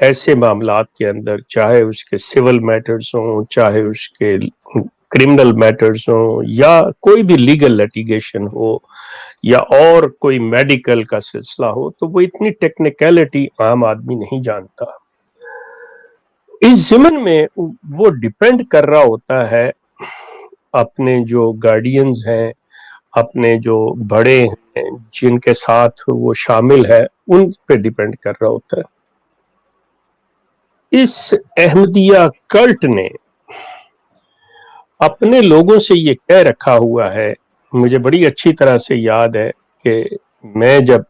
ایسے معاملات کے اندر، چاہے اس کے سول میٹرز ہوں، چاہے اس کے کرمنل میٹرز ہوں، یا کوئی بھی لیگل لیٹیگیشن ہو، یا اور کوئی میڈیکل کا سلسلہ ہو، تو وہ اتنی ٹیکنیکلٹی عام آدمی نہیں جانتا. اس ضمن میں وہ ڈیپینڈ کر رہا ہوتا ہے اپنے جو گارڈینز ہیں، اپنے جو بڑے ہیں جن کے ساتھ وہ شامل ہے، ان پہ ڈیپینڈ کر رہا ہوتا ہے. اس احمدیہ کلٹ نے اپنے لوگوں سے یہ کہہ رکھا ہوا ہے، مجھے بڑی اچھی طرح سے یاد ہے کہ میں جب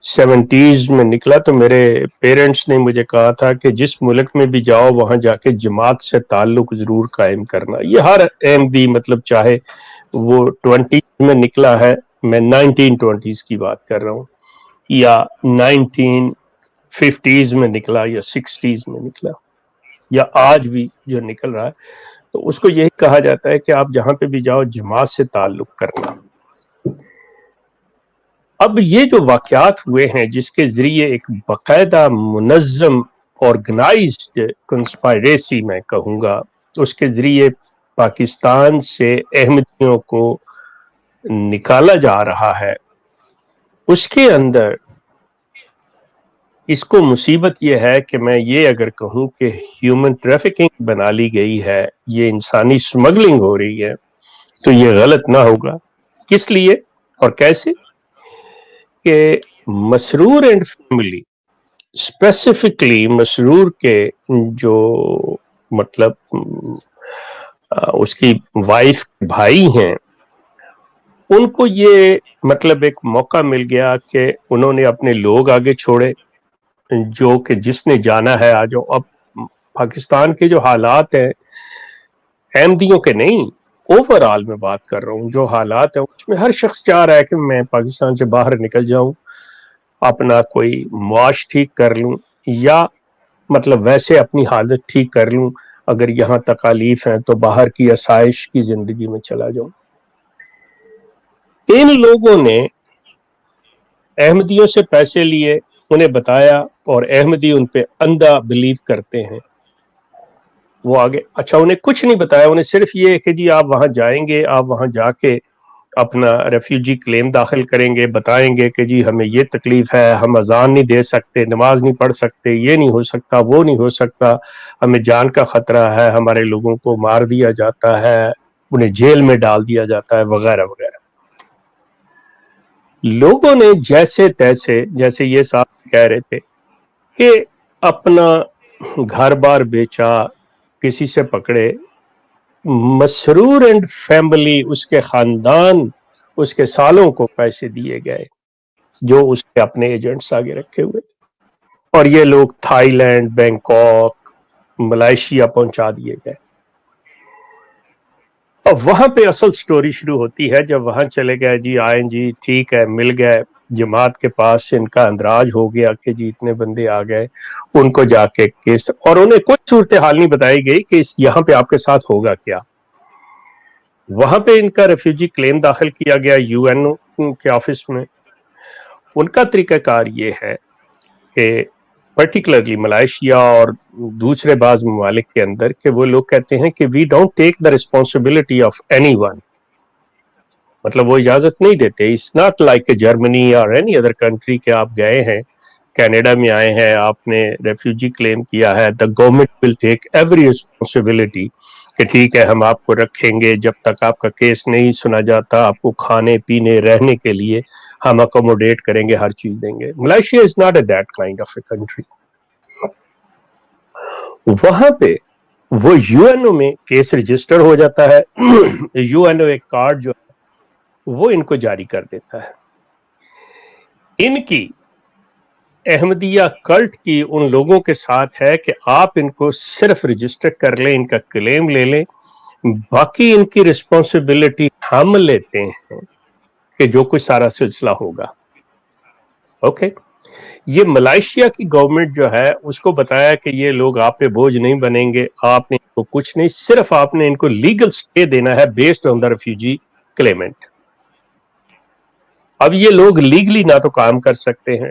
70s میں نکلا تو میرے پیرنٹس نے مجھے کہا تھا کہ جس ملک میں بھی جاؤ وہاں جا کے جماعت سے تعلق ضرور قائم کرنا. یہ ہر احمدی، مطلب چاہے وہ 20s میں نکلا ہے، میں 1920s کی بات کر رہا ہوں، یا 1950s میں نکلا، یا 60s میں نکلا، یا آج بھی جو نکل رہا ہے، تو اس کو یہی کہا جاتا ہے کہ آپ جہاں پہ بھی جاؤ جماعت سے تعلق کرنا. اب یہ جو واقعات ہوئے ہیں جس کے ذریعے ایک باقاعدہ منظم آرگنائزڈ کنسپائریسی میں کہوں گا، اس کے ذریعے پاکستان سے احمدیوں کو نکالا جا رہا ہے، اس کے اندر اس کو مصیبت یہ ہے کہ میں یہ اگر کہوں کہ ہیومن ٹریفکنگ بنا لی گئی ہے، یہ انسانی سمگلنگ ہو رہی ہے، تو یہ غلط نہ ہوگا. کس لیے اور کیسے؟ کہ مسرور اینڈ فیملی، اسپیسیفکلی مسرور کے جو مطلب اس کی وائف بھائی ہیں، ان کو یہ مطلب ایک موقع مل گیا کہ انہوں نے اپنے لوگ آگے چھوڑے، جو کہ جس نے جانا ہے آ جاؤ. اب پاکستان کے جو حالات ہیں، احمدیوں کے نہیں، اوور آل میں بات کر رہا ہوں، جو حالات ہیں اس میں ہر شخص چاہ رہا ہے کہ میں پاکستان سے باہر نکل جاؤں، اپنا کوئی معاش ٹھیک کر لوں، یا مطلب ویسے اپنی حالت ٹھیک کر لوں، اگر یہاں تکالیف ہیں تو باہر کی آسائش کی زندگی میں چلا جاؤں. ان لوگوں نے احمدیوں سے پیسے لیے، انہیں بتایا، اور احمدی ان پہ اندھا بلیو کرتے ہیں. وہ آگے اچھا انہیں کچھ نہیں بتایا، انہیں صرف یہ کہ جی آپ وہاں جائیں گے، آپ وہاں جا کے اپنا ریفیوجی کلیم داخل کریں گے، بتائیں گے کہ جی ہمیں یہ تکلیف ہے، ہم اذان نہیں دے سکتے، نماز نہیں پڑھ سکتے، یہ نہیں ہو سکتا، وہ نہیں ہو سکتا، ہمیں جان کا خطرہ ہے، ہمارے لوگوں کو مار دیا جاتا ہے، انہیں جیل میں ڈال دیا جاتا ہے، وغیرہ وغیرہ. لوگوں نے جیسے تیسے، جیسے یہ صاحب کہہ رہے تھے کہ اپنا گھر بار بیچا، کسی سے پکڑے. مسرور اینڈ فیملی، اس کے خاندان، اس کے سالوں کو پیسے دیے گئے جو اس کے اپنے ایجنٹس آگے رکھے ہوئے تھے، اور یہ لوگ تھائی لینڈ، بینکاک، ملائیشیا پہنچا دیے گئے. اب وہاں پہ اصل سٹوری شروع ہوتی ہے جب وہاں چلے گئے، جی آئیں جی ٹھیک ہے، مل گئے جماعت کے پاس، ان کا اندراج ہو گیا کہ جی اتنے بندے آ گئے، ان کو جا کے کیس، اور انہیں کوئی صورتحال نہیں بتائی گئی کہ یہاں پہ آپ کے ساتھ ہوگا کیا. وہاں پہ ان کا ریفیوجی کلیم داخل کیا گیا یو این او کے آفس میں. ان کا طریقہ کار یہ ہے کہ پرٹیکولرلی ملائیشیا اور دوسرے بعض ممالک کے اندر، کہ وہ لوگ کہتے ہیں کہ we don't take the responsibility of any one, مطلب وہ اجازت نہیں دیتے. اٹس ناٹ لائک جرمنی اور اینی ادر کنٹری کہ آپ گئے ہیں، کینیڈا میں آئے ہیں، آپ نے ریفیوجی کلیم کیا ہے، the government will take every responsibility کہ ٹھیک ہے ہم آپ کو رکھیں گے جب تک آپ کا کیس نہیں سنا جاتا، آپ کو کھانے پینے رہنے کے لیے ہم اکوموڈیٹ کریں گے، ہر چیز دیں گے. Malaysia is not a that kind of a country. وہاں پہ وہ یو این او میں کیس رجسٹر ہو جاتا ہے، یو این او ایک کارڈ جو وہ ان کو جاری کر دیتا ہے. ان کی احمدیہ کلٹ کی ان لوگوں کے ساتھ ہے کہ آپ ان کو صرف رجسٹر کر لیں، ان کا کلیم لے لیں، باقی ان کی رسپانسبلٹی ہم لیتے ہیں کہ جو کچھ سارا سلسلہ ہوگا. اوکے. یہ ملائیشیا کی گورنمنٹ جو ہے اس کو بتایا کہ یہ لوگ آپ پہ بوجھ نہیں بنیں گے، آپ نے ان کو کچھ نہیں، صرف آپ نے ان کو لیگل سٹے دینا ہے based on the refugee claimant. اب یہ لوگ لیگلی نہ تو کام کر سکتے ہیں،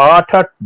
8-8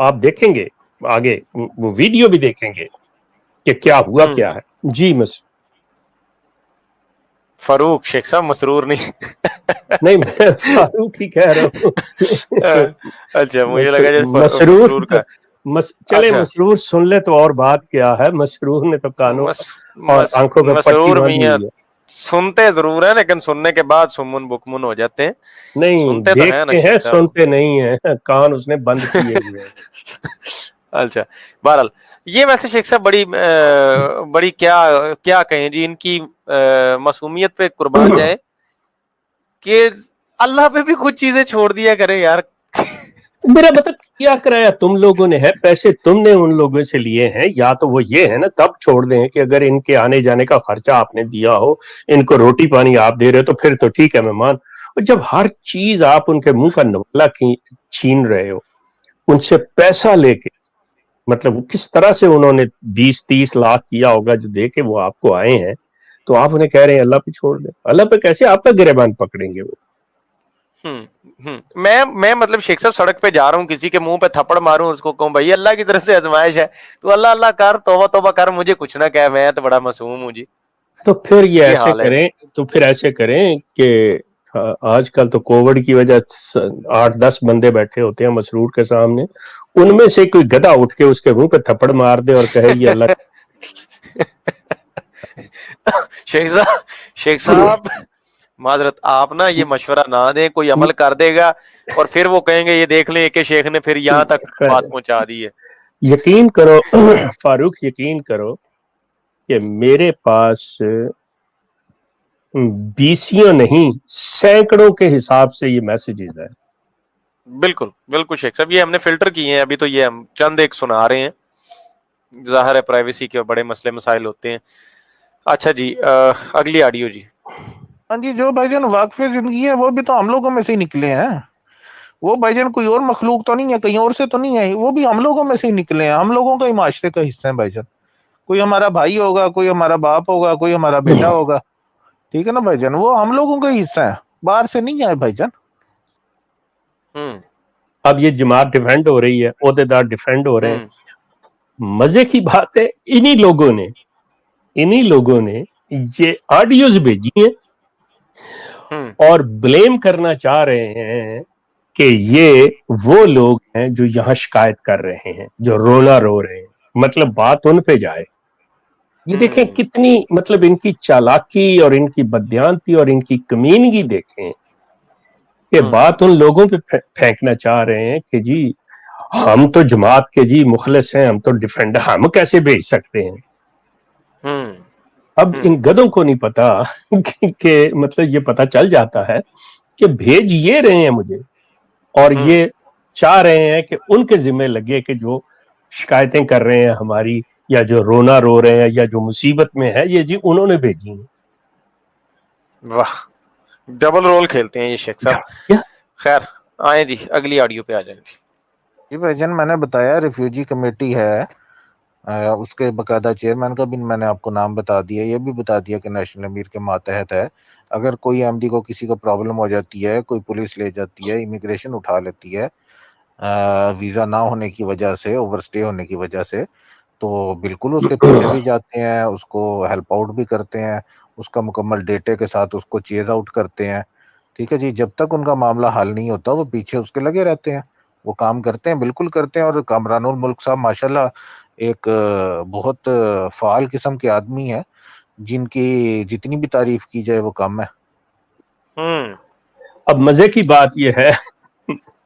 آپ دیکھیں گے آگے وہ ویڈیو بھی دیکھیں گے کہ کیا ہوا کیا ہے. جی فاروق شیخ صاحب مسرور نہیں. نہیں میں فاروق ہی کہہ رہا ہوں. اچھا مجھے لگا جیسے مسرور مسرور تو کا. چلے اچھا مسرور سن لے تو اور بات کیا ہے. مسرور نے تو کانوں اور آنکھوں پہ پٹی مسرور باندھی میاں ہوئی ہے. سنتے ضرور ہیں لیکن سننے کے بعد سمن بکمن ہو جاتے ہیں. نہیں سنتے تو ہیں نا دیکھتے ہیں شیخ صاحب. سنتے نہیں ہیں. کان اس نے بند کیے ہوئے ہیں. اچھا بہرحال یہ ویسے شیخ صاحب بڑی کیا کہیں جی ان کی معصومیت پہ قربان جائے کہ اللہ پہ بھی کچھ چیزیں چھوڑ دیا کرے یار. میرا مطلب کیا کرایا تم لوگوں نے ہے, پیسے تم نے ان لوگوں سے لیے ہیں, یا تو وہ یہ ہے نا تب چھوڑ دیں کہ اگر ان کے آنے جانے کا خرچہ آپ نے دیا ہو, ان کو روٹی پانی آپ دے رہے ہو تو پھر تو ٹھیک ہے میں مان. اور جب ہر چیز آپ ان کے منہ کا نوالا چھین رہے ہو, ان سے پیسہ لے کے, مطلب کس طرح سے انہوں نے 20-30 لاکھ کیا ہوگا جو دے کے وہ آپ کو آئے ہیں, تو آپ انہیں کہہ رہے ہیں اللہ پہ چھوڑ دیں. اللہ پہ کیسے آپ کا گریبان پکڑیں گے وہ؟ میں مطلب شیخ صاحب سڑک پہ جا رہا ہوں, کسی کے منہ پہ تھپڑ ماروں, اس کو کہوں بھائی اللہ کی طرف سے آزمائش ہے تو اللہ اللہ کر, توبہ توبہ کر, مجھے کچھ نہ کہہ, میں تو بڑا معصوم ہوں جی. تو پھر یہ حال ہے. ایسے کریں کہ آج کل تو کووڈ کی وجہ 8-10 بندے بیٹھے ہوتے ہیں مسرور کے سامنے, ان میں سے کوئی گدھا اٹھ کے اس کے منہ پہ تھپڑ مار دے اور کہے یہ اللہ. شیخ صاحب معذرت آپ نا یہ مشورہ نہ دیں, کوئی عمل کر دے گا اور پھر وہ کہیں گے یہ دیکھ لیں کہ شیخ نے پھر یہاں تک بات پہنچا دی ہے. یقین کرو فاروق, یقین کرو کہ میرے پاس 20 نہیں 100 کے حساب سے یہ میسیجز ہیں. بالکل بالکل شیخ صاحب, یہ ہم نے فلٹر کیے ہیں, ابھی تو یہ ہم چند ایک سنا رہے ہیں, ظاہر ہے پرائیویسی کے بڑے مسئلے مسائل ہوتے ہیں. اچھا جی اگلی آڈیو جی. ہاں جی, جو بھائی جان واقف زندگی ہے وہ بھی تو ہم لوگوں میں سے ہی نکلے ہیں. وہ بھائی جان کوئی اور مخلوق تو نہیں ہے, کہیں اور سے تو نہیں ہے, وہ بھی ہم لوگوں میں سے ہی نکلے ہیں. ہم لوگوں کا ہی معاشرے کا حصہ ہے بھائی جان. کوئی ہمارا بھائی ہوگا, کوئی ہمارا باپ ہوگا, کوئی ہمارا بیٹا ہوگا, ٹھیک ہے نا بھائی جان, وہ ہم لوگوں کا ہی حصہ ہے, باہر سے نہیں آئے بھائی جان. اب یہ جماعت ڈیفینڈ ہو رہی ہے, عہدیدار ڈیفینڈ ہو رہے ہیں. مزے کی بات ہے انہی لوگوں نے یہ آڈیوز بھیجی ہیں اور بلیم کرنا چاہ رہے ہیں کہ یہ وہ لوگ ہیں جو یہاں شکایت کر رہے ہیں, جو رونا رو رہے ہیں. مطلب بات ان پہ جائے. یہ دیکھیں کتنی مطلب ان کی چالاکی اور ان کی بددیانتی اور ان کی کمینگی دیکھیں کہ بات ان لوگوں پہ پھینکنا چاہ رہے ہیں کہ جی ہم تو جماعت کے جی مخلص ہیں, ہم تو ڈیفینڈر, ہم کیسے بھیج سکتے ہیں. اب ان گدوں کو نہیں پتا کہ مطلب یہ پتا چل جاتا ہے کہ بھیج یہ رہے ہیں مجھے, اور یہ چاہ رہے ہیں کہ ان کے ذمہ لگے کہ جو شکایتیں کر رہے ہیں ہماری, یا جو رونا رو رہے ہیں, یا جو مصیبت میں ہے, یہ جی انہوں نے بھیجی ہیں. واہ, ڈبل رول کھیلتے ہیں یہ شیخ صاحب. خیر آئیں جی اگلی آڈیو پہ آ جائیں گے. جی بھائی جان, میں نے بتایا ریفیوجی کمیٹی ہے, اس کے باقاعدہ چیئرمین کا بھی میں نے آپ کو نام بتا دیا, یہ بھی بتا دیا کہ نیشنل امیر کے ماتحت ہے. اگر کوئی احمدی کو کسی کو پرابلم ہو جاتی ہے, کوئی پولیس لے جاتی ہے, امیگریشن اٹھا لیتی ہے ویزا نہ ہونے کی وجہ سے, اوور سٹے ہونے کی وجہ سے, تو بالکل اس کے پیچھے بھی جاتے ہیں, اس کو ہیلپ آؤٹ بھی کرتے ہیں, اس کا مکمل ڈیٹے کے ساتھ اس کو چیز آؤٹ کرتے ہیں. ٹھیک ہے جی, جب تک ان کا معاملہ حل نہیں ہوتا وہ پیچھے اس کے لگے رہتے ہیں, وہ کام کرتے ہیں, بالکل کرتے ہیں. اور کامران الملک صاحب ماشاءاللہ ایک بہت فعال قسم کے آدمی ہے, جن کی جتنی بھی تعریف کی جائے وہ کم ہے. اب مزے کی بات یہ ہے,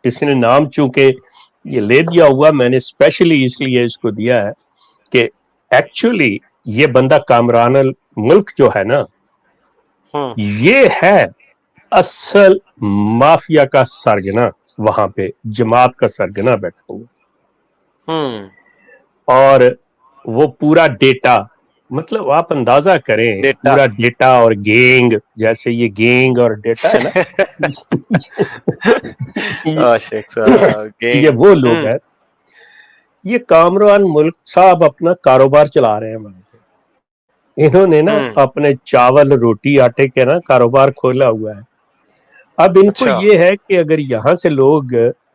اس نے نام چونکہ یہ لے دیا ہوا, میں نے اسپیشلی اس لیے اس کو دیا ہے کہ ایکچولی یہ بندہ کامران الملک جو ہے نا, یہ ہے اصل مافیا کا سرگنا, وہاں پہ جماعت کا سرگنا بیٹھا ہوا, اور وہ پورا ڈیٹا, مطلب آپ اندازہ کریں پورا ڈیٹا اور گینگ, جیسے یہ گینگ اور ڈیٹا ہے نا, یہ وہ لوگ ہیں. یہ کامران ملک صاحب اپنا کاروبار چلا رہے ہیں وہاں پہ. انہوں نے نا اپنے چاول روٹی آٹے کے نا کاروبار کھولا ہوا ہے. اب ان کو یہ ہے کہ اگر یہاں سے لوگ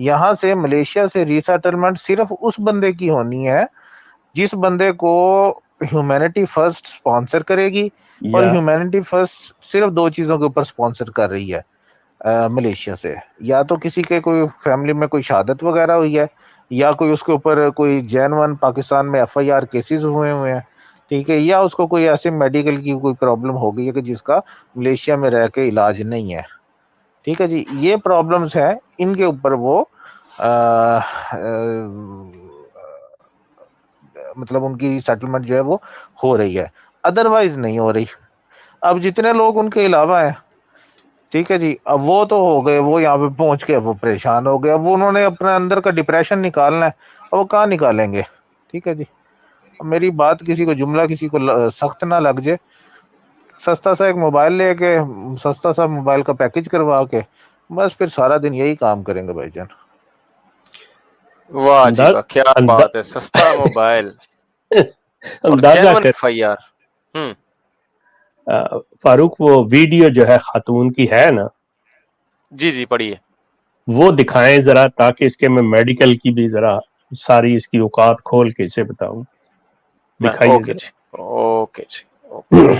یہاں سے ملیشیا سے ری سیٹلمنٹ صرف اس بندے کی ہونی ہے جس بندے کو ہیومینٹی فرسٹ سپانسر کرے گی، اور یا ہیومینٹی فرسٹ صرف 2 چیزوں کے اوپر سپانسر کر رہی ہے ملیشیا سے، یا تو کسی کے کوئی فیملی میں کوئی شہادت وغیرہ ہوئی ہے، یا کوئی اس کے اوپر کوئی جینون پاکستان میں FIR کیسز ہوئے ہیں، ٹھیک ہے، یا اس کو کوئی ایسے میڈیکل کی کوئی پرابلم ہو گئی ہے کہ جس کا ملیشیا میں رہ کے علاج نہیں ہے، ٹھیک ہے جی، یہ پرابلمز ہیں، ان کے اوپر وہ مطلب ان کی سیٹلمنٹ جو ہے وہ ہو رہی ہے، ادروائز نہیں ہو رہی۔ اب جتنے لوگ ان کے علاوہ ہیں، ٹھیک ہے جی، اب وہ تو ہو گئے، وہ یہاں پہ پہنچ کے وہ پریشان ہو گئے، اب وہ انہوں نے اپنے اندر کا ڈپریشن نکالنا ہے، اب وہ کہاں نکالیں گے؟ ٹھیک ہے جی، اب میری بات کسی کو جملہ کسی کو سخت نہ لگ جائے، سستا سا ایک موبائل لے کے، سستا سا موبائل کا پیکج کروا کے، بس پھر سارا دن یہی کام کریں گے بھائی جان۔ واہ جی واہ، کیا انداز بات ہے، سستا موبائل اور اندازہ جینون کر FIR۔ فاروق، وہ ویڈیو جو ہے خاتون کی ہے نا، جی جی پڑھیے۔ وہ دکھائیں ذرا، تاکہ اس کے میں میڈیکل کی بھی ذرا ساری اس کی اوقات کھول کے اسے بتاؤں، دکھائیے اوکے ذرا۔ جی، اوکے جی، اوکے۔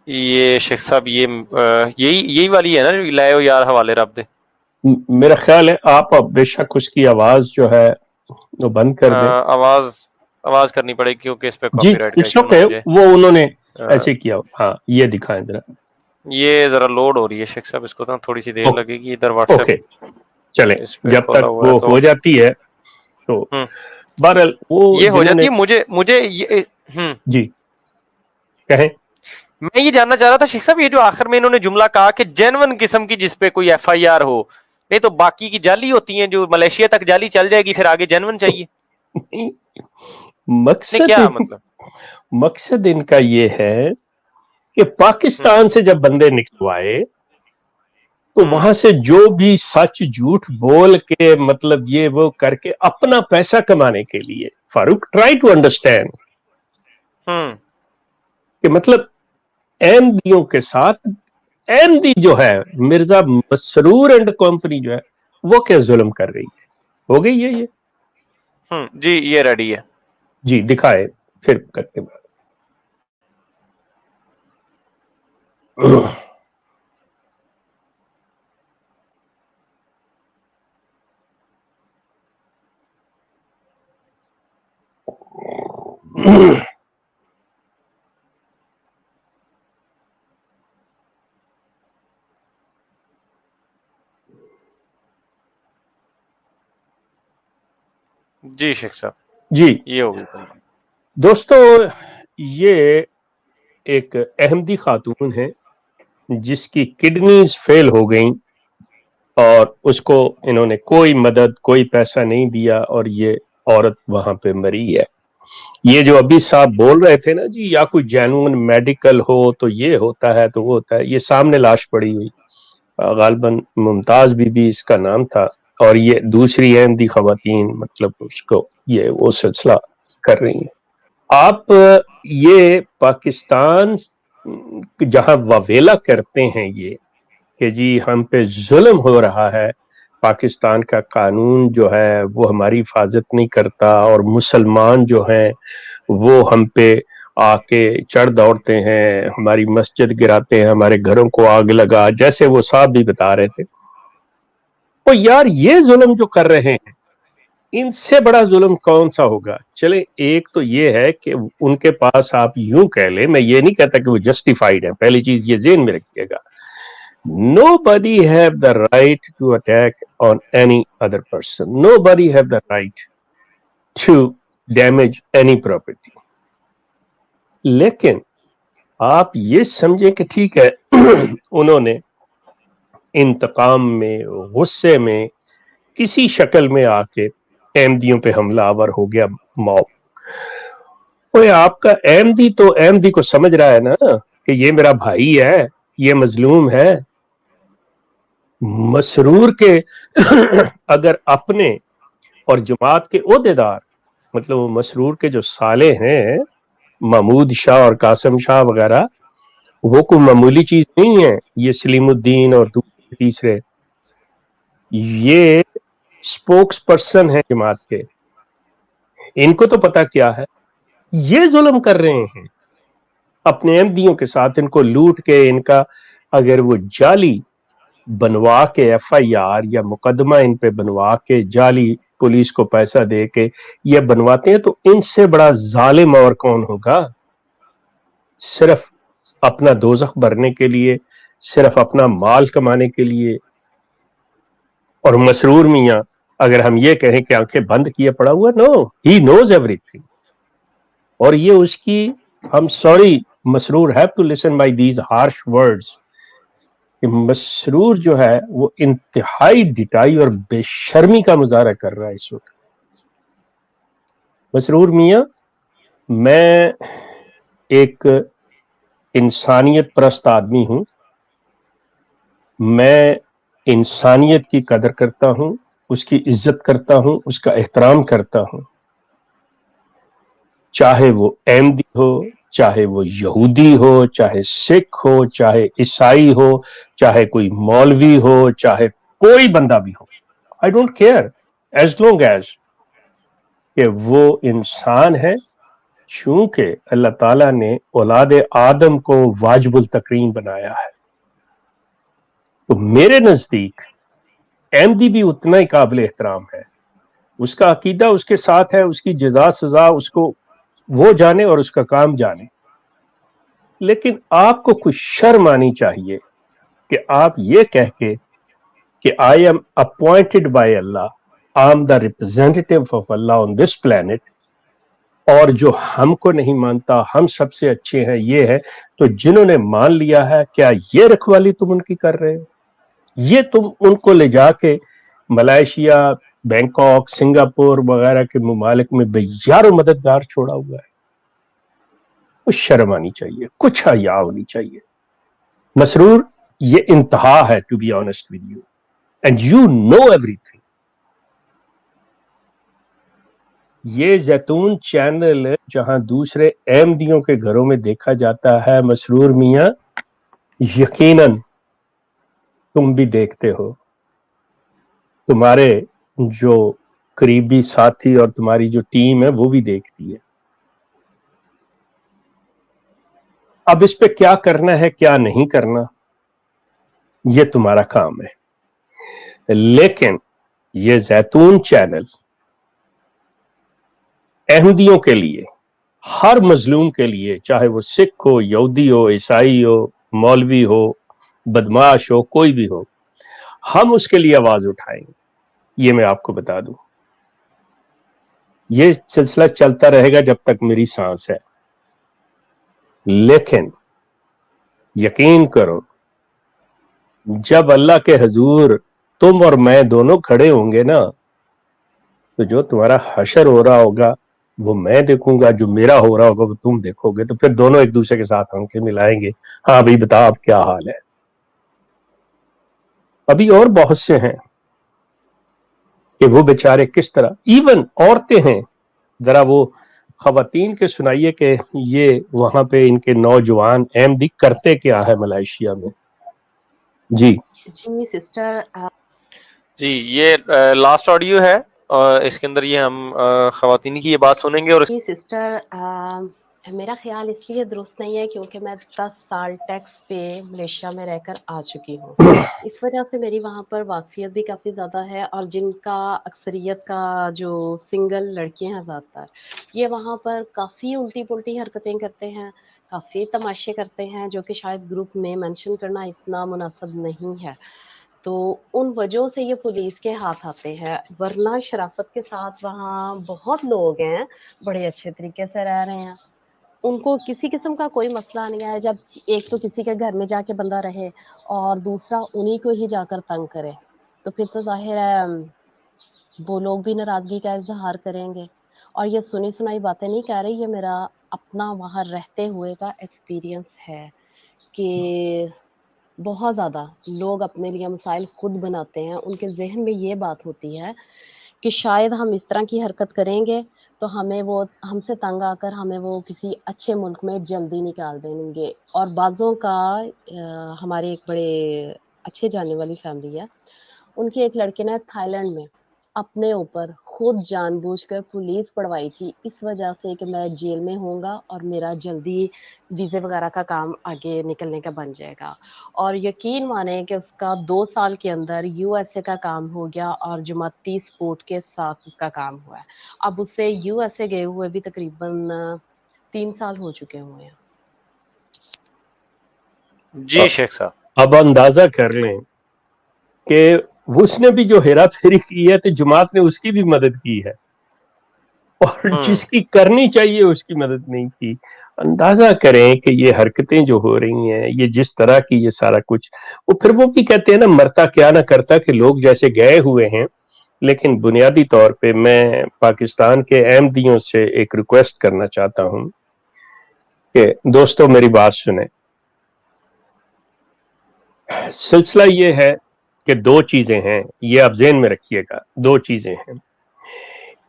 یہ شیخ صاحب یہی والی ہے نا، لائیو یار حوالے رب دے؟ میرا خیال ہے آپ اب بے شک اس کی آواز جو ہے وہ بند کر دیں۔ آواز کرنی پڑے گی کیونکہ اس پہ جی کاپی رائٹ کا اٹس ایشو نہ اوکے، ہو جائے۔ وہ انہوں نے ایسے کیا۔ ہاں یہ دکھائیں ذرا۔ یہ ذرا لوڈ ہو رہی ہے شیخ صاحب، اس کو تھوڑی سی دیر لگے گی۔ ادھر واٹس اوکے ایپ چلیں، اس پہ جب کھولا تک ہوا ہے وہ تو ہو جاتی ہے تو بہرحال وہ یہ ہو جنہوں جاتی نے، ہے۔ مجھے جی کہیں۔ میں یہ جاننا چاہ رہا تھا شیخ صاحب، یہ جو آخر میں انہوں نے جملہ کہا کہ جینون قسم کی جس پہ کوئی FIR ہو، نہیں تو باقی کی جعلی ہوتی ہیں، جو ملیشیا تک جعلی چل جائے گی پھر آگے جینون چاہیے، نہیں کیا مطلب؟ مقصد ان کا یہ ہے کہ پاکستان سے جب بندے نکلوائے تو وہاں سے جو بھی سچ جھوٹ بول کے مطلب یہ وہ کر کے اپنا پیسہ کمانے کے لیے، فاروق ٹرائی ٹو انڈرسٹینڈ کہ مطلب احمدیوں کے ساتھ احمدی جو ہے مرزا مسرور اینڈ کمپنی جو ہے وہ کیا ظلم کر رہی ہے؟ ہو گئی ہے یہ؟ جی یہ ریڈی ہے جی دکھائے، پھر کرتے بات۔ جی شیخ صاحب، جی یہ ہوگی۔ دوستو، یہ ایک احمدی خاتون ہے جس کی کڈنیز فیل ہو گئیں اور اس کو انہوں نے کوئی مدد کوئی پیسہ نہیں دیا، اور یہ عورت وہاں پہ مری ہے۔ یہ جو ابھی صاحب بول رہے تھے نا جی، یا کوئی جینون میڈیکل ہو تو یہ ہوتا ہے تو وہ ہوتا ہے، یہ سامنے لاش پڑی ہوئی، غالباً ممتاز بی بی اس کا نام تھا، اور یہ دوسری احمدی خواتین مطلب اس کو یہ وہ سلسلہ کر رہی ہیں۔ آپ یہ پاکستان جہاں واویلا کرتے ہیں یہ کہ جی ہم پہ ظلم ہو رہا ہے، پاکستان کا قانون جو ہے وہ ہماری حفاظت نہیں کرتا، اور مسلمان جو ہیں وہ ہم پہ آ کے چڑھ دوڑتے ہیں، ہماری مسجد گراتے ہیں، ہمارے گھروں کو آگ لگا، جیسے وہ صاحب بھی بتا رہے تھے۔ تو یار یہ ظلم جو کر رہے ہیں، ان سے بڑا ظلم کون سا ہوگا؟ چلے ایک تو یہ ہے کہ ان کے پاس آپ یوں کہہ لیں، میں یہ نہیں کہتا کہ وہ جسٹیفائیڈ ہے، پہلی چیز یہ ذہن میں رکھیے گا، nobody have the right to attack on any other person, nobody have the right to damage any property، لیکن آپ یہ سمجھیں کہ ٹھیک ہے انہوں نے انتقام میں غصے میں کسی شکل میں آ کے احمدیوں پہ حملہ آور ہو گیا موب۔ اوے آپ کا احمدی تو احمدی کو سمجھ رہا ہے نا کہ یہ میرا بھائی ہے، یہ مظلوم ہے۔ مسرور کے اگر اپنے اور جماعت کے عہدیدار، مطلب وہ مسرور کے جو سالے ہیں، محمود شاہ اور قاسم شاہ وغیرہ وہ کوئی معمولی چیز نہیں ہے. یہ سلیم الدین اور دوسرے تیسرے یہ سپوکس پرسن ہیں جماعت کے. ان کو تو پتا کیا ہے یہ ظلم کر رہے ہیں اپنے احمدیوں کے ساتھ. ان کو لوٹ کے ان کا اگر وہ جعلی بنوا کے ایف آئی آر یا مقدمہ ان پہ بنوا کے جعلی پولیس کو پیسہ دے کے یہ بنواتے ہیں تو ان سے بڑا ظالم اور کون ہوگا؟ صرف اپنا دوزخ بھرنے کے لیے, صرف اپنا مال کمانے کے لیے. اور مسرور میاں اگر ہم یہ کہیں کہ آنکھیں بند کیے پڑا ہوا, نو ہی نوز ایوری تھنگ. اور یہ اس کی I'm sorry Masroor have to listen by these harsh words کہ مسرور جو ہے وہ انتہائی ڈٹائی اور بے شرمی کا مظاہرہ کر رہا ہے اس وقت. مسرور میاں میں ایک انسانیت پرست آدمی ہوں, میں انسانیت کی قدر کرتا ہوں, اس کی عزت کرتا ہوں, اس کا احترام کرتا ہوں, چاہے وہ احمدی ہو, چاہے وہ یہودی ہو, چاہے سکھ ہو, چاہے عیسائی ہو, چاہے کوئی مولوی ہو, چاہے کوئی بندہ بھی ہو. I don't care as long as کہ وہ انسان ہے. چونکہ اللہ تعالیٰ نے اولاد آدم کو واجب التکریم بنایا ہے تو میرے نزدیک احمدی بھی اتنا ہی قابل احترام ہے. اس کا عقیدہ اس کے ساتھ ہے, اس کی جزا سزا اس کو وہ جانے اور اس کا کام جانے. لیکن آپ کو کچھ شرم آنی چاہیے کہ آپ یہ کہہ کے کہ I am appointed by Allah, I am the representative of Allah on this planet, اور جو ہم کو نہیں مانتا ہم سب سے اچھے ہیں یہ ہے. تو جنہوں نے مان لیا ہے کیا یہ رکھوالی تم ان کی کر رہے ہو؟ یہ تم ان کو لے جا کے ملائیشیا, بینکاک, سنگاپور وغیرہ کے ممالک میں بے یار و مددگار چھوڑا ہوا ہے. کچھ شرم آنی چاہیے, کچھ حیا ہونی چاہیے. مسرور یہ انتہا ہے to be honest with you and you know everything. یہ زیتون چینل جہاں دوسرے احمدیوں کے گھروں میں دیکھا جاتا ہے مسرور میاں, یقیناً تم بھی دیکھتے ہو, تمہارے جو قریبی ساتھی اور تمہاری جو ٹیم ہے وہ بھی دیکھتی ہے. اب اس پہ کیا کرنا ہے کیا نہیں کرنا یہ تمہارا کام ہے. لیکن یہ زیتون چینل احمدیوں کے لیے, ہر مظلوم کے لیے, چاہے وہ سکھ ہو, یہودی ہو, عیسائی ہو, مولوی ہو, بدماش ہو, کوئی بھی ہو, ہم اس کے لیے آواز اٹھائیں گے. یہ میں آپ کو بتا دوں, یہ سلسلہ چلتا رہے گا جب تک میری سانس ہے. لیکن یقین کرو جب اللہ کے حضور تم اور میں دونوں کھڑے ہوں گے نا تو جو تمہارا حشر ہو رہا ہوگا وہ میں دیکھوں گا, جو میرا ہو رہا ہوگا وہ تم دیکھو گے. تو پھر دونوں ایک دوسرے کے ساتھ آنکھیں ملائیں گے, ہاں بھائی بتا اب کیا حال ہے. ابھی اور بہت سے ہیں کہ وہ بیچارے کس طرح, ایون عورتیں ہیں, ذرا وہ خواتین کے سنائیے کہ یہ وہاں پہ ان کے نوجوان احمدی کرتے کیا ہے ملائیشیا میں. جی جی سسٹر جی یہ لاسٹ آڈیو ہے اور اس کے اندر یہ ہم خواتین کی یہ بات سنیں گے. اور جی سسٹر میرا خیال اس لیے درست نہیں ہے کیونکہ میں 10 سال ٹیکس پہ ملیشیا میں رہ کر آ چکی ہوں. اس وجہ سے میری وہاں پر واقفیت بھی کافی زیادہ ہے, اور جن کا اکثریت کا جو سنگل لڑکیاں ہیں زیادہ تر, یہ وہاں پر کافی الٹی پلٹی حرکتیں کرتے ہیں, کافی تماشے کرتے ہیں, جو کہ شاید گروپ میں مینشن کرنا اتنا مناسب نہیں ہے. تو ان وجہوں سے یہ پولیس کے ہاتھ آتے ہیں, ورنہ شرافت کے ساتھ وہاں بہت لوگ ہیں بڑے اچھے طریقے سے رہ رہے ہیں, ان کو کسی قسم کا کوئی مسئلہ نہیں ہے. جب ایک تو کسی کے گھر میں جا کے بندہ رہے اور دوسرا انہی کو ہی جا کر تنگ کرے تو پھر تو ظاہر ہے وہ لوگ بھی ناراضگی کا اظہار کریں گے. اور یہ سنی سنائی باتیں نہیں کہہ رہی, یہ میرا اپنا وہاں رہتے ہوئے کا ایکسپیرینس ہے کہ بہت زیادہ لوگ اپنے لیے مسائل خود بناتے ہیں. ان کے ذہن میں یہ بات ہوتی ہے کہ شاید ہم اس طرح کی حرکت کریں گے تو ہمیں وہ ہم سے تنگ آ کر ہمیں وہ کسی اچھے ملک میں جلدی نکال دیں گے. اور بعضوں کا ہمارے ایک بڑے اچھے جانے والی فیملی ہے, ان کے ایک لڑکے نے تھائی لینڈ میں اپنے اوپر خود جان بوجھ کر پولیس پڑھوائی تھی اس وجہ سے کہ میں جیل میں ہوں گا اور میرا جلدی ویزے وغیرہ کا کام آگے نکلنے کا بن جائے گا. اور یقین مانیں کہ اس کا 2 سال کے اندر یو ایس اے کا کام ہو گیا اور جماعتی سپورٹ کے ساتھ اس کا کام ہوا ہے. اب اس سے یو ایس اے گئے ہوئے بھی تقریباً 3 سال ہو چکے ہوئے ہیں. جی شیخ صاحب, اب اندازہ کر لیں کہ اس نے بھی جو ہیرا پھیری کی ہے تو جماعت نے اس کی بھی مدد کی ہے, اور جس کی کرنی چاہیے اس کی مدد نہیں کی. اندازہ کریں کہ یہ حرکتیں جو ہو رہی ہیں, یہ جس طرح کی یہ سارا کچھ, پھر وہ بھی کہتے ہیں نا مرتا کیا نہ کرتا, کہ لوگ جیسے گئے ہوئے ہیں. لیکن بنیادی طور پہ میں پاکستان کے احمدیوں سے ایک ریکویسٹ کرنا چاہتا ہوں کہ دوستو میری بات سنیں. سلسلہ یہ ہے کہ 2 چیزیں ہیں, یہ آپ ذہن میں رکھیے گا. 2 چیزیں ہیں.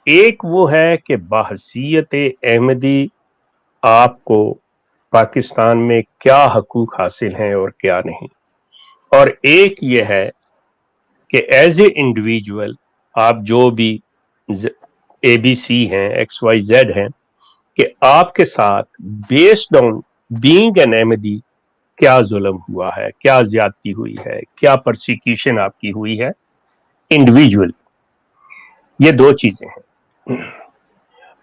ایک وہ ہے کہ بحیثیت احمدی آپ کو پاکستان میں کیا حقوق حاصل ہیں اور کیا نہیں, اور ایک یہ ہے کہ ایز اے انڈیویجول آپ جو بھی اے بی سی ہیں, ایکس وائی زیڈ ہیں, کہ آپ کے ساتھ بیسڈ آن بینگ این احمدی کیا ظلم ہوا ہے, کیا زیادتی ہوئی ہے, کیا پرسیکیوشن آپ کی ہوئی ہے انڈیویجول. یہ 2 چیزیں ہیں.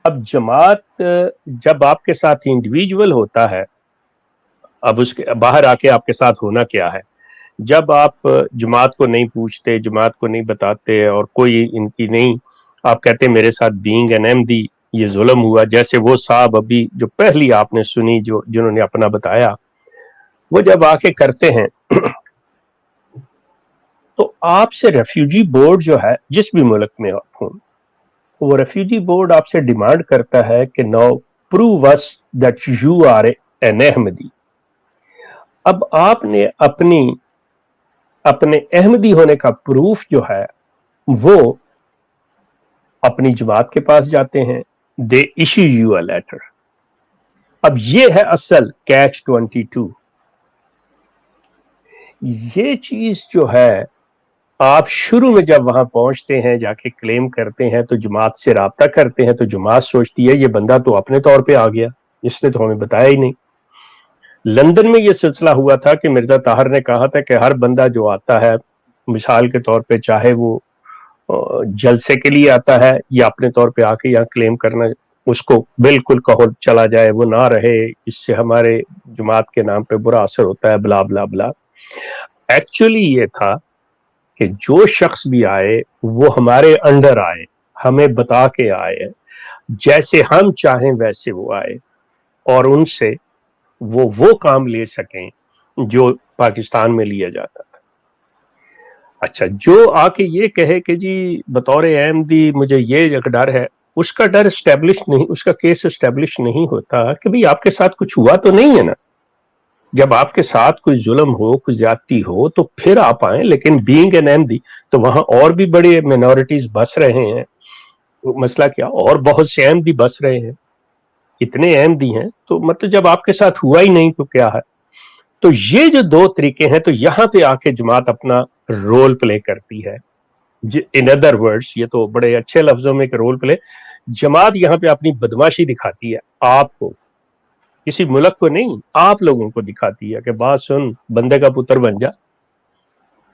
اب جماعت جب آپ کے ساتھ انڈیویجول ہوتا ہے, اب اس کے باہر آ کے آپ کے ساتھ ہونا کیا ہے, جب آپ جماعت کو نہیں پوچھتے, جماعت کو نہیں بتاتے, اور کوئی ان کی نہیں, آپ کہتے میرے ساتھ بینگ این احمدی یہ ظلم ہوا, جیسے وہ صاحب ابھی جو پہلی آپ نے سنی جنہوں نے اپنا بتایا, وہ جب آ کے کرتے ہیں تو آپ سے ریفیوجی بورڈ جو ہے جس بھی ملک میں آپ ہوں, وہ ریفیوجی بورڈ آپ سے ڈیمانڈ کرتا ہے کہ now prove us that you are an Ahmadi. اب آپ نے اپنے احمدی ہونے کا پروف جو ہے وہ اپنی جماعت کے پاس جاتے ہیں, they issue you a letter. اب یہ ہے اصل کیچ 22. یہ چیز جو ہے آپ شروع میں جب وہاں پہنچتے ہیں, جا کے کلیم کرتے ہیں, تو جماعت سے رابطہ کرتے ہیں, تو جماعت سوچتی ہے یہ بندہ تو اپنے طور پہ آ گیا, اس نے تو ہمیں بتایا ہی نہیں. لندن میں یہ سلسلہ ہوا تھا کہ مرزا طاہر نے کہا تھا کہ ہر بندہ جو آتا ہے, مثال کے طور پہ چاہے وہ جلسے کے لیے آتا ہے یا اپنے طور پہ آ کے یہاں کلیم کرنا, اس کو بالکل کہو چلا جائے, وہ نہ رہے, اس سے ہمارے جماعت کے نام پہ برا اثر ہوتا ہے, بلا بلا بلا. ایکچولی یہ تھا کہ جو شخص بھی آئے وہ ہمارے انڈر آئے, ہمیں بتا کے آئے, جیسے ہم چاہیں ویسے وہ آئے, اور ان سے وہ کام لے سکیں جو پاکستان میں لیا جاتا تھا. اچھا, جو آ کے یہ کہے کہ جی بطور احمدی مجھے یہ ڈر ہے, اس کا ڈر اسٹیبلش نہیں, اس کا کیس اسٹیبلش نہیں ہوتا کہ بھئی آپ کے ساتھ کچھ ہوا تو نہیں ہے نا. جب آپ کے ساتھ کوئی ظلم ہو, کوئی زیادتی ہو, تو پھر آپ آئیں. لیکن بینگ این احمدی تو وہاں اور بھی بڑے مینورٹیز بس رہے ہیں, مسئلہ کیا, اور بہت سے احمدی بس رہے ہیں, اتنے احمدی ہیں, تو مطلب جب آپ کے ساتھ ہوا ہی نہیں تو کیا ہے. تو یہ جو 2 طریقے ہیں, تو یہاں پہ آ کے جماعت اپنا رول پلے کرتی ہے. ان ادر ورڈز, یہ تو بڑے اچھے لفظوں میں کہ رول پلے, جماعت یہاں پہ اپنی بدماشی دکھاتی ہے آپ کو, کسی ملک کو نہیں, آپ لوگوں کو دکھاتی ہے کہ بات سن, بندے کا پتر بن جا,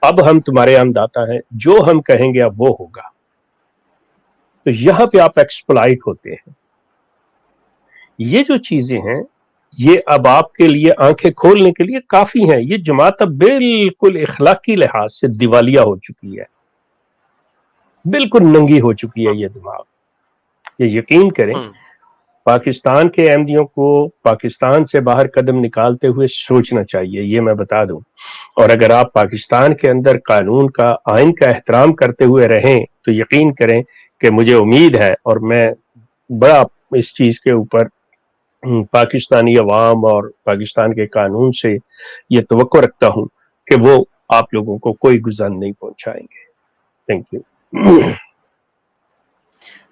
اب ہم تمہارے انداتا ہیں, جو ہم کہیں گے اب وہ ہوگا. تو یہاں پہ آپ ایکسپلائٹ ہوتے ہیں. یہ جو چیزیں ہیں یہ اب آپ کے لیے آنکھیں کھولنے کے لیے کافی ہیں. یہ جماعت اب بالکل اخلاقی لحاظ سے دیوالیہ ہو چکی ہے, بالکل ننگی ہو چکی ہے یہ دماغ. یہ یقین کریں, پاکستان کے احمدیوں کو پاکستان سے باہر قدم نکالتے ہوئے سوچنا چاہیے, یہ میں بتا دوں. اور اگر آپ پاکستان کے اندر قانون کا, آئین کا احترام کرتے ہوئے رہیں, تو یقین کریں کہ مجھے امید ہے, اور میں بڑا اس چیز کے اوپر پاکستانی عوام اور پاکستان کے قانون سے یہ توقع رکھتا ہوں کہ وہ آپ لوگوں کو کوئی گزن نہیں پہنچائیں گے. Thank you.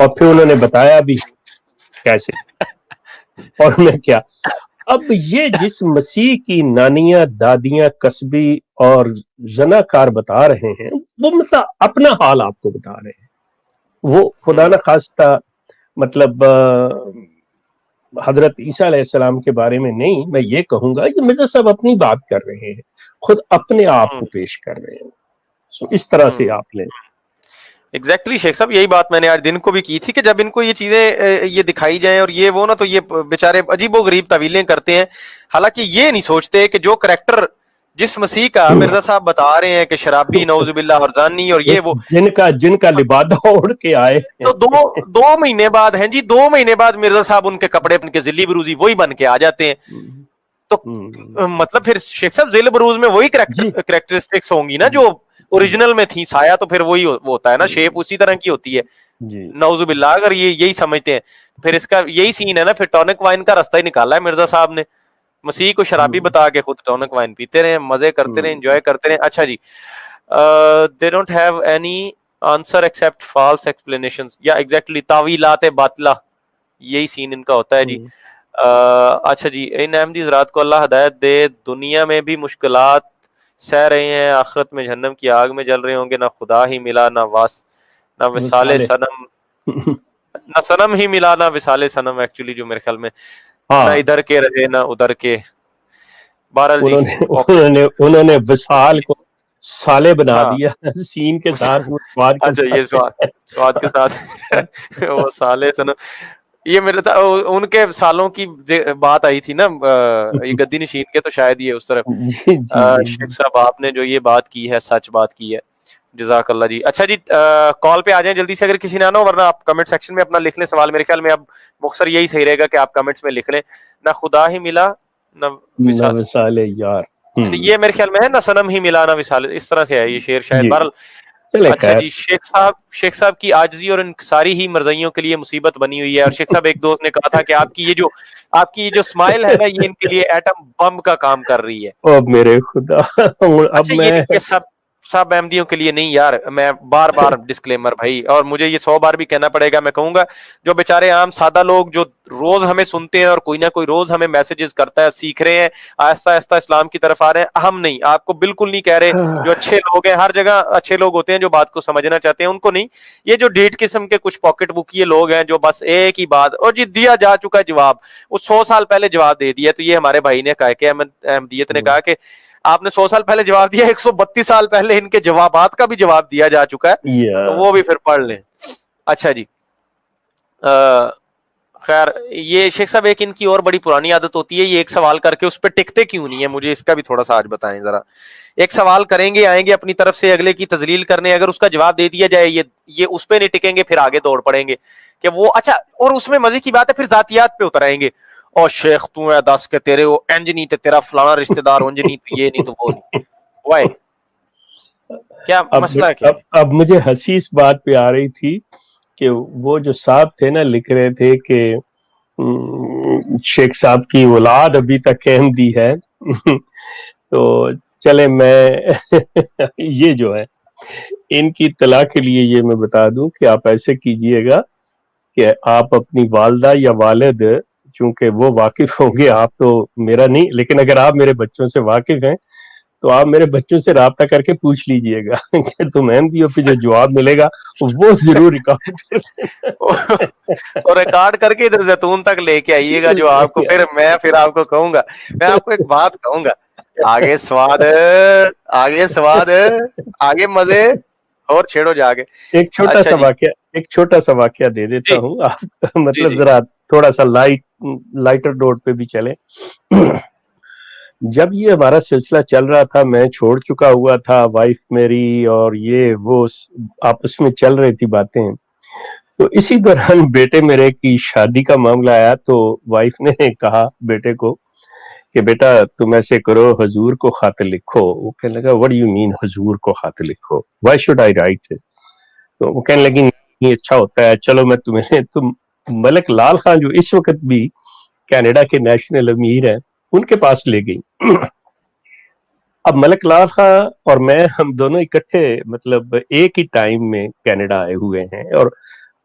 اور پھر انہوں نے بتایا بھی کیسے اور میں کیا. اب یہ جس مسیح کی نانیاں دادیاں قصبی اور زناکار بتا رہے ہیں وہ مثلا اپنا حال آپ کو بتا رہے ہیں. وہ خدا نہ خواستہ مطلب حضرت عیسیٰ علیہ السلام کے بارے میں نہیں، میں یہ کہوں گا کہ مرزا صاحب اپنی بات کر رہے ہیں، خود اپنے آپ کو پیش کر رہے ہیں. اس طرح سے آپ لیں. ایگزیکٹلی شیخ صاحب یہی بات میں نے آج دن کو بھی کی تھی کہ جب ان کو یہ چیزیں یہ دکھائی جائیں اور یہ وہ نا تو یہ بیچارے عجیب و غریب تعویلیں کرتے ہیں، حالانکہ یہ نہیں سوچتے کہ جو کریکٹر جس مسیح کا مرزا صاحب بتا رہے ہیں کہ شرابی نعوذ باللہ اور زانی اور یہ وہ جن کا لبادہ اڑ کے آئے تو دو مہینے بعد ہیں جی 2 مہینے بعد مرزا صاحب ان کے کپڑے ان کے ذلی بروزی وہی بن کے آ جاتے ہیں. تو مطلب پھر شیخ صاحب ذیل بروز میں وہی کریکٹرسٹکس ہوں گی نا جو اوریجنل میں تھی. سایہ تو پھر وہی ہوتا ہے نا، شیپ اسی طرح کی ہوتی ہے. نعوذ باللہ اگر یہ یہی سمجھتے ہیں پھر اس کا یہی سین ہے نا، پھر ٹونک وائن کا راستہ ہی نکالا ہے مرزا صاحب نے. مسیح کو شرابی بتا کے خود ٹونک وائن پیتے رہے، مزے کرتے رہے، انجوائے کرتے رہے. اچھا جی، they don't have any answer except false explanations. یا ایگزیکٹلی تعویلات باطلہ، یہی سین ان کا ہوتا ہے جی. اچھا جی، ان احمدی حضرات کو اللہ ہدایت دے، دنیا میں بھی مشکلات سہ رہے ہیں، آخرت میں جہنم کی آگ میں جل رہے ہوں گے. نہ خدا ہی ملا، نہ وصال صنم، نہ صنم ہی ملا، نہ وصال صنم. ایکچولی جو میرے خیال میں نہ ادھر کے رہے نہ ادھر کے. بہرحال جی انہوں نے وصال کو سالے بنا دیا سین کے ساتھ. اچھا یہ سواد کے ساتھ وہ سالے صنم. یہ میرے ان کے سالوں کی بات آئی تھی نا یہ گدی نشین کے، تو شاید یہ اس طرف. شیخ صاحب آپ نے جو یہ بات کی ہے سچ بات کی ہے، جزاک اللہ جی. اچھا جی، کال پہ آ جائیں جلدی سے اگر کسی نے آنا ہو، ورنہ آپ کمنٹ سیکشن میں اپنا لکھ لیں سوال. میرے خیال میں اب مختصر یہی صحیح رہے گا کہ آپ کمنٹس میں لکھ لیں نہ خدا ہی ملا نہ وصال یار. یہ میرے خیال میں ہے نہ صنم ہی ملا نہ وصال، اس طرح سے ہے یہ شعر شاید. بہرحال اچھا جی، شیخ صاحب کی عاجزی اور ان ساری ہی مرضیوں کے لیے مصیبت بنی ہوئی ہے. اور شیخ صاحب ایک دوست نے کہا تھا کہ آپ کی یہ جو اسمائل ہے نا یہ ان کے لیے ایٹم بم کا کام کر رہی ہے. او میرے خدا. اب یہ سب احمدیوں کے لیے نہیں یار، میں بار بار ڈسکلیمر بھائی، اور مجھے یہ 100 بار بھی کہنا پڑے گا. میں کہوں گا جو بیچارے عام سادہ لوگ جو روز ہمیں سنتے ہیں اور کوئی نہ کوئی روز ہمیں میسیجز کرتا ہے، سیکھ رہے ہیں آہستہ آہستہ اسلام کی طرف آ رہے ہیں. ہم نہیں، آپ کو بالکل نہیں کہہ رہے. جو اچھے لوگ ہیں ہر جگہ اچھے لوگ ہوتے ہیں جو بات کو سمجھنا چاہتے ہیں، ان کو نہیں. یہ جو ڈیٹ قسم کے کچھ پاکٹ بکیے لوگ ہیں جو بس ایک ہی بات، اور جی دیا جا چکا ہے جواب، وہ 100 سال پہلے جواب دے دیا. تو یہ ہمارے بھائی نے کہا کہ احمدیت نے کہا کہ آپ نے 100 سال پہلے جواب دیا، 132 سال پہلے ان کے جوابات کا بھی جواب دیا جا چکا ہے، تو وہ بھی پھر پڑھ لیں. اچھا جی، خیر یہ شیخ صاحب ایک ان کی اور بڑی پرانی عادت ہوتی ہے، یہ ایک سوال کر کے اس پہ ٹکتے کیوں نہیں ہے، مجھے اس کا بھی تھوڑا سا آج بتائیں ذرا. ایک سوال کریں گے، آئیں گے اپنی طرف سے اگلے کی تذلیل کرنے، اگر اس کا جواب دے دیا جائے یہ اس پہ نہیں ٹکیں گے، پھر آگے دوڑ پڑیں گے کہ وہ اچھا. اور اس میں مزے کی بات ہے پھر ذاتیات پہ اتر آئیں گے. اور شیخ تو ہے دس کے تیرے وہ انج نہیں تے تیرا فلانا رشتہ دار انج نہیں تو یہ نہیں تو وہ نہیں. وائے کیا مسئلہ کیا؟ اب مجھے ہنسی اس بات پہ آ رہی تھی کہ وہ جو صاحب تھے نا لکھ رہے تھے کہ شیخ صاحب کی اولاد ابھی تک احمدی ہے. تو چلے میں یہ جو ہے ان کی اطلاع کے لیے یہ میں بتا دوں کہ آپ ایسے کیجئے گا کہ آپ اپنی والدہ یا والد، چونکہ وہ واقف ہوں گے، آپ تو میرا نہیں، لیکن اگر آپ میرے بچوں سے واقف ہیں تو آپ میرے بچوں سے رابطہ کر کے پوچھ لیجئے گا کہ تم احمدی ہو، پھر جو جواب ملے گا وہ ضرور اور ریکارڈ کر کے ادھر زیتون تک لے کے آئیے گا جو آپ کو پھر آپ کو کہوں گا. میں آپ کو ایک بات کہوں گا، آگے سواد آگے مزے اور چھیڑو جا کے. ایک چھوٹا سا واقعہ دے دیتا ہوں، آپ مطلب ذرا تھوڑا سا لائٹر نوٹ پہ بھی چلے. جب یہ ہمارا سلسلہ چل رہا تھا، میں چھوڑ چکا ہوا تھا، وائف میری اور یہ وہ آپس میں چل رہی تھی باتیں، تو اسی دوران بیٹے میرے کی شادی کا معاملہ آیا. تو وائف نے کہا بیٹے کو کہ بیٹا تم ایسے کرو، حضور کو خط لکھو. وہ کہنے لگا what do you mean حضور کو خط لکھو, why should I write it؟ تو وہ کہنے لگی نہیں اچھا ہوتا ہے, چلو میں تمہیں تم ملک لال خان جو اس وقت بھی کینیڈا کے نیشنل امیر ہیں ان کے پاس لے گئی. اب ملک لال خان اور میں ہم دونوں اکٹھے مطلب ایک ہی ٹائم میں کینیڈا آئے ہوئے ہیں, اور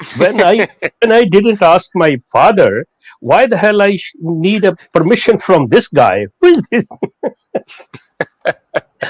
When I didn't ask my father, why the hell I need a permission from this guy? Who is this?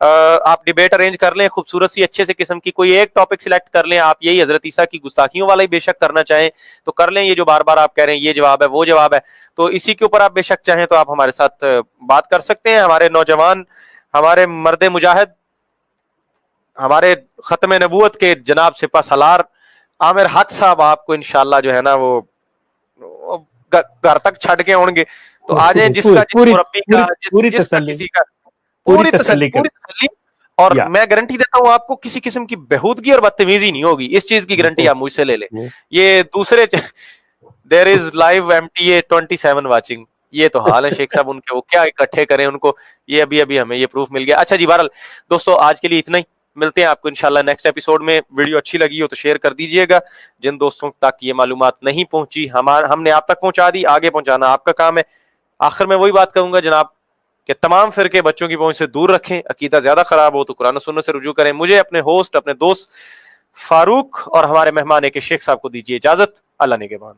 آپ ڈیبیٹ ارینج کر لیں خوبصورت سی اچھے سے قسم کی, کوئی ایک ٹاپک سلیکٹ کر لیں. آپ یہی حضرت عیسیٰ کی گستاخیوں والا ہی بے شک کرنا چاہیں تو کر لیں, یہ جو بار بار آپ کہہ رہے ہیں یہ جواب ہے وہ جواب ہے, تو اسی کے اوپر آپ بے شک چاہیں تو آپ ہمارے ساتھ بات کر سکتے ہیں. ہمارے نوجوان, ہمارے مرد مجاہد, ہمارے ختم نبوت کے جناب سپہ سالار عامر حق صاحب آپ کو انشاءاللہ جو ہے نا وہ گھر تک چھڑ کے ہوں گے, تو آ جائیں. جس کا جس مربی کا جس کا کسی کا پوری تسلی, اور میں گارنٹی دیتا ہوں آپ کو کسی قسم کی بہودگی اور بدتمیزی نہیں ہوگی. اس چیز کی گارنٹی آپ مجھ سے لے لیں. یہ دوسرے دیر از لائیو MTA 27 واچنگ, یہ تو حال ہے شیخ صاحب ان کے, وہ کیا اکٹھے کریں ان کو, یہ ابھی ہمیں یہ پروف مل گیا. اچھا جی, بہرحال دوستو آج کے لیے اتنا ہی, ملتے ہیں آپ کو انشاءاللہ نیکسٹ ایپیسوڈ میں. ویڈیو اچھی لگی ہو تو شیئر کر دیجئے گا, جن دوستوں تک یہ معلومات نہیں پہنچی ہم نے آپ تک پہنچا دی, آگے پہنچانا آپ کا کام ہے. آخر میں وہی بات کہوں گا جناب کہ تمام فرقے بچوں کی پہنچ سے دور رکھیں, عقیدہ زیادہ خراب ہو تو قرآن و سنت سے رجوع کریں. مجھے اپنے ہوسٹ اپنے دوست فاروق اور ہمارے مہمان کے شیخ صاحب کو دیجیے اجازت. اللہ نگہبان.